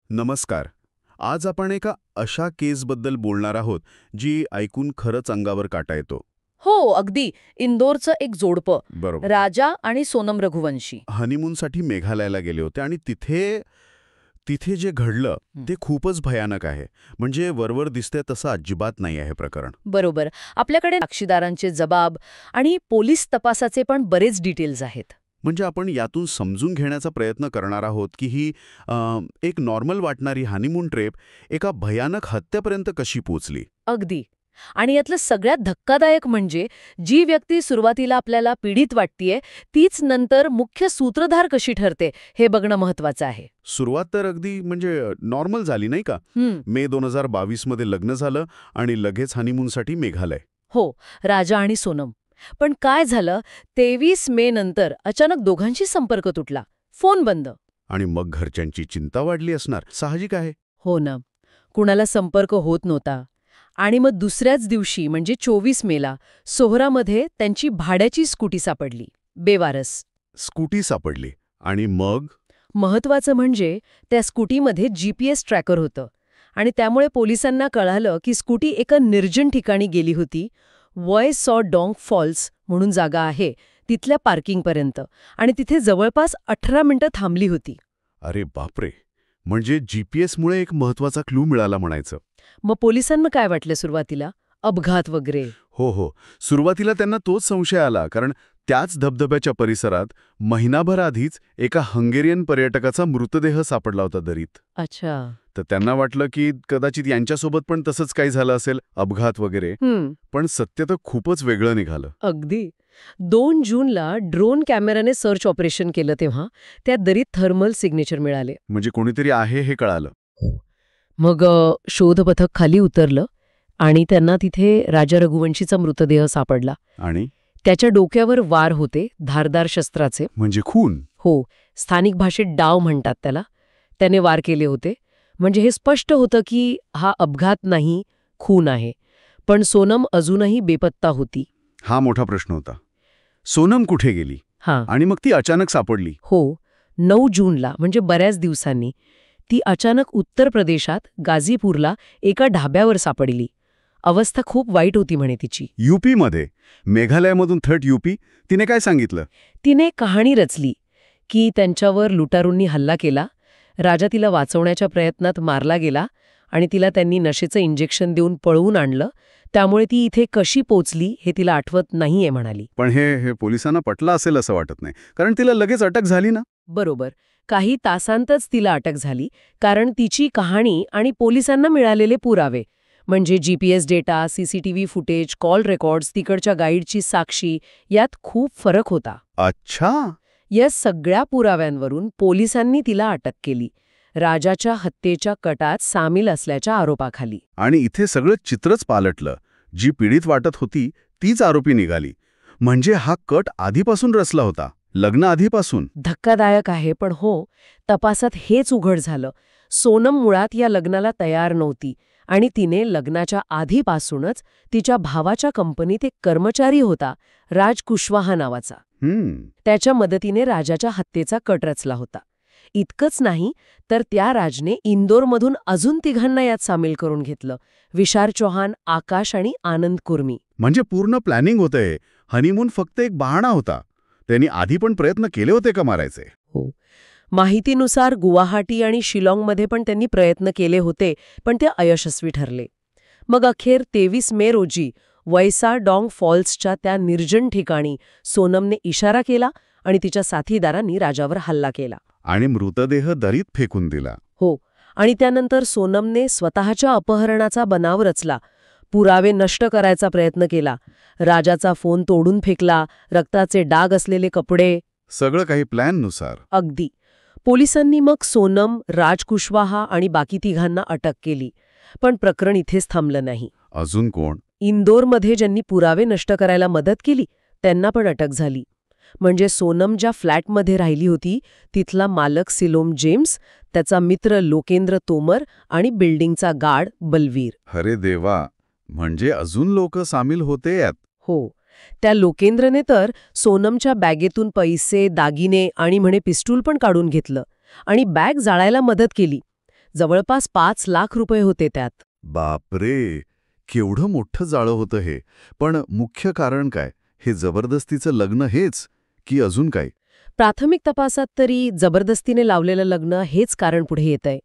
नमस्कार. आज आपण एका अशा केसबद्दल बोलणार आहोत जी ऐकून खरंच अंगावर काटा येतो. हो, अगदी. इंदोरचं एक जोडपं, बरोबर. राजा आणि सोनम रघुवंशी. हनीमूनसाठी मेघालयाला गेले होते आणि तिथे तिथे जे घडलं ते खूपच भयानक आहे. म्हणजे वरवर दिसतंय तसं अजिबात नाही आहे प्रकरण. बरोबर. आपल्याकडे साक्षीदारांचे जबाब आणि पोलीस तपासाचे पण बरेच डिटेल्स आहेत. म्हणजे आपण यातून समजून घेण्याचा प्रयत्न करणार आहोत की ही एक नॉर्मल वाटणारी हनीमून ट्रिप एका भयानक हत्येपर्यंत कशी पोचली. अगदी. आणि यातलं सगळ्यात धक्कादायक म्हणजे जी व्यक्ती सुरुवातीला आपल्याला पीडित वाटतीये तीच नंतर मुख्य सूत्रधार कशी ठरते हे बघणं महत्वाचं आहे. सुरुवात तर अगदी म्हणजे नॉर्मल झाली नाही का. हं. मे 2022 मध्ये लग्न झालं आणि लगेच हनीमूनसाठी मेघालय. हो, राजा आणि सोनम. पण काय झालं, 23 मे नंतर अचानक दोघांशी संपर्क तुटला. फोन बंद. आणि मग घरच्यांची चिंता वाढली असणार, साहजिक आहे. हो ना. कुणाला संपर्क होत नव्हता. आणि मग दुसऱ्याच दिवशी म्हणजे 24 मेला सोहरामध्ये त्यांची भाड्याची स्कूटी सापडली, बेवारस. स्कूटी सापडली आणि मग महत्वाचं म्हणजे त्या स्कूटीमध्ये GPS ट्रॅकर होतं. आणि त्यामुळे पोलिसांना कळालं की स्कूटी एका निर्जन ठिकाणी गेली होती, वॉय सॉ डॉंग फॉल्स म्हणून जागा आहे तिथल्या पार्किंगपर्यंत, आणि तिथे जवळपास 18 मिनिटं थांबली होती. अरे बापरे. म्हणजे जीपीएसमुळे एक महत्वाचा क्लू मिळाला म्हणायचं. मग पोलिसांना काय वाटलं सुरुवातीला? अपघात वगैरे. हो. सुरुवातीला त्यांना तोच संशय आला, कारण त्याच धबधब्याच्या परिसरात महिनाभर आधीच एका हंगेरियन पर्यटकाचा मृतदेह सापडला होता दरीत. अच्छा. तर त्यांना वाटलं की कदाचित यांच्यासोबत पण तसंच काही झालं असेल, अपघात वगैरे. पण सत्य तर खूपच वेगळं निघालं. अगदी. 2 जूनला ड्रोन कॅमेराने सर्च ऑपरेशन केलं तेव्हा त्या दरीत थर्मल सिग्नेचर मिळाले. म्हणजे कोणीतरी आहे हे कळालं. मग शोध पथक खाली उतरलं आणि त्यांना तिथे राजा रघुवंशीचा मृतदेह सापडला. आणि त्याच्या डोक्यावर वार होते, धारदार शस्त्राचे. म्हणजे खून. हो, स्थानिक भाषेत डाव म्हणतात त्याला. त्याने वार केले होते. म्हणजे हे स्पष्ट होतं की हा अपघात नाही, खून आहे. पण सोनम अजूनही बेपत्ता होती. हा मोठा प्रश्न होता. सोनम कुठे गेली? हां. आणि मग ती अचानक सापडली. हो, 9 जूनला म्हणजे बऱ्याच दिवसांनी ती अचानक उत्तर प्रदेशात गाझीपूरला एका ढाब्यावर सापडली. अवस्था खूप वाईट होती म्हणे तिची. युपी मध्ये, मेघालयामधून थर्ड युपी. तिने काय सांगितलं? तिने कहाणी रचली की त्यांच्यावर लुटारूंनी हल्ला केला, राजा तिला वाचवण्याच्या प्रयत्नात मारला गेला आणि तिला त्यांनी नशेचं इंजेक्शन देऊन पळवून आणलं, त्यामुळे ती इथे कशी पोचली हे तिला आठवत नाहीये म्हणाली. पण हे पोलिसांना पटलं असेल असं वाटत नाही, कारण तिला लगेच अटक झाली ना. बरोबर. काही तासांतच तिला अटक झाली, कारण तिची कहाणी आणि पोलिसांना मिळालेले पुरावे म्हणजे GPS data, CCTV footage, call records, तिकडच्या गाईडची साक्षी, यात खूप फरक होता. अच्छा. या सगळ्या पुराव्यांवरून पोलिसांनी तिला अटक केली, राजाच्या हत्येच्या कटात सामील असल्याच्या आरोपाखाली. आणि इथे सगळं चित्रच पालटलं. जी पीडित वाटत होती तीच आरोपी निघाली. म्हणजे हा कट आधीपासून रचला होता, लग्न आधीपासून. धक्कादायक आहे, पण हो, तपासात हेच उघड झालं. सोनम मुळात या लग्नाला तयार नव्हती आणि तिने लग्नाच्या आधीपासूनच तिच्या भावाच्या कंपनीत एक कर्मचारी होता, राज कुशवाहा नावाचा. त्याच्या मदतीने राजाच्या हत्येचा कट रचला होता. इतकंच नाही तर त्या राजने इंदोरमधून अजून तिघांना यात सामील करून घेतलं, विशार चौहान, आकाश आणि आनंद कुर्मी. म्हणजे पूर्ण प्लॅनिंग होतंय. हनीमून फक्त एक बहाणा होता. त्यांनी आधी पण प्रयत्न केले होते का मारायचे? हो. माहितीनुसार गुवाहाटी आणि शिलाँगमध्ये पण त्यांनी प्रयत्न केले होते, पण ते अयशस्वी ठरले. मग अखेर 23 मे रोजी वैसा डॉंग फॉल्सच्या त्या निर्जन ठिकाणी सोनमने इशारा केला आणि तिच्या साथीदारांनी राजावर हल्ला केला. आणि मृतदेह दरीत फेकून दिला. हो. आणि त्यानंतर सोनमने स्वतःच्या अपहरणाचा बनाव रचला, पुरावे नष्ट करायचा प्रयत्न केला, राजाचा फोन तोडून फेकला, रक्ताचे डाग असलेले कपडे. सगळं काही प्लॅननुसार. अगदी. पोलिसांनी मग सोनम, राज कुशवाहा आणि बाकी तिघांना अटक केली. पण प्रकरण इथेच थांबलं नाही. अजून कोण? इंदोरमध्ये ज्यांनी पुरावे नष्ट करायला मदत केली त्यांना पण अटक झाली. म्हणजे सोनम ज्या फ्लॅटमध्ये राहिली होती तिथला मालक सिलोम जेम्स, त्याचा मित्र लोकेंद्र तोमर आणि बिल्डिंगचा गार्ड बलवीर. अरे देवा. म्हणजे अजून लोक सामील होते यात. हो. त्या लोकेंद्रने तर सोनमच्या बॅगेतून पैसे, दागिने आणि म्हणे पिस्तूल पण काढून घेतलं आणि बॅग जाळायला मदत केली. जवळपास 5 लाख रुपये होते त्यात. बापरे, केवढं मोठं जाळं होतं हे. पण मुख्य कारण काय? हे जबरदस्तीचं लग्न हेच की अजून काय? प्राथमिक तपासात तरी जबरदस्तीने लावलेलं लग्न हेच कारण पुढे येतंय.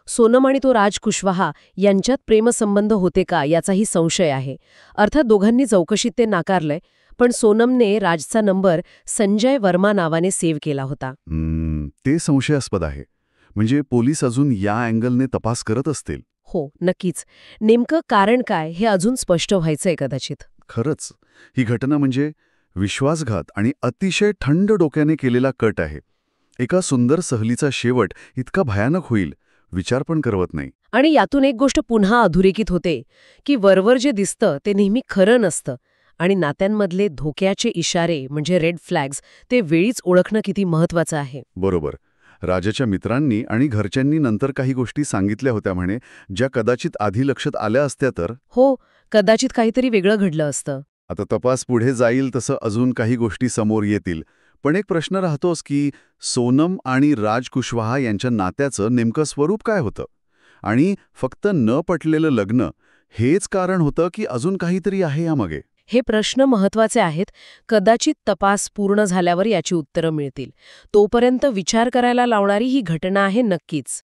सोनम आणि तो राज कुशवाहा यांच्यात प्रेमसंबंध होते का याचाही संशय आहे. अर्थात दोघांनी चौकशीत ते नाकारलंय, पण सोनमने राजचा नंबर संजय वर्मा नावाने सेव्ह केला होता. ते संशयास्पद आहे. म्हणजे पोलीस अजून या अँगलने तपास करत असतील. हो, नक्कीच. नेमकं कारण काय हे अजून स्पष्ट व्हायचंय कदाचित. खरंच, ही घटना म्हणजे विश्वासघात आणि अतिशय थंड डोक्याने केलेला कट आहे. एका सुंदर सहलीचा शेवट इतका भयानक होईल, विचार पण करवत नाही. आणि यातून एक गोष्ट पुन्हा अधोरेखित होते की वरवर जे दिसतं ते नेहमी खरं नसतं आणि नात्यांमधले धोक्याचे इशारे म्हणजे रेड फ्लॅग्स ते वेळीच ओळखणं किती महत्वाचं आहे. बरोबर. राजाच्या मित्रांनी आणि घरच्यांनी नंतर काही गोष्टी सांगितल्या होत्या म्हणे, ज्या कदाचित आधी लक्षात आल्या असत्या तर. हो, कदाचित काहीतरी वेगळं घडलं असतं. आता तपास पुढे जाईल तसं अजून काही गोष्टी समोर येतील. पण एक प्रश्न राहतोच की सोनम आणि राज कुशवाहा यांच्या नात्याचं नेमकं स्वरूप काय होतं? आणि फक्त न पटलेलं लग्न हेच कारण होतं की अजून काहीतरी आहे यामागे? हे प्रश्न महत्वाचे आहेत. कदाचित तपास पूर्ण झाल्यावर याची उत्तरं मिळतील. तोपर्यंत विचार करायला लावणारी ही घटना आहे नक्कीच.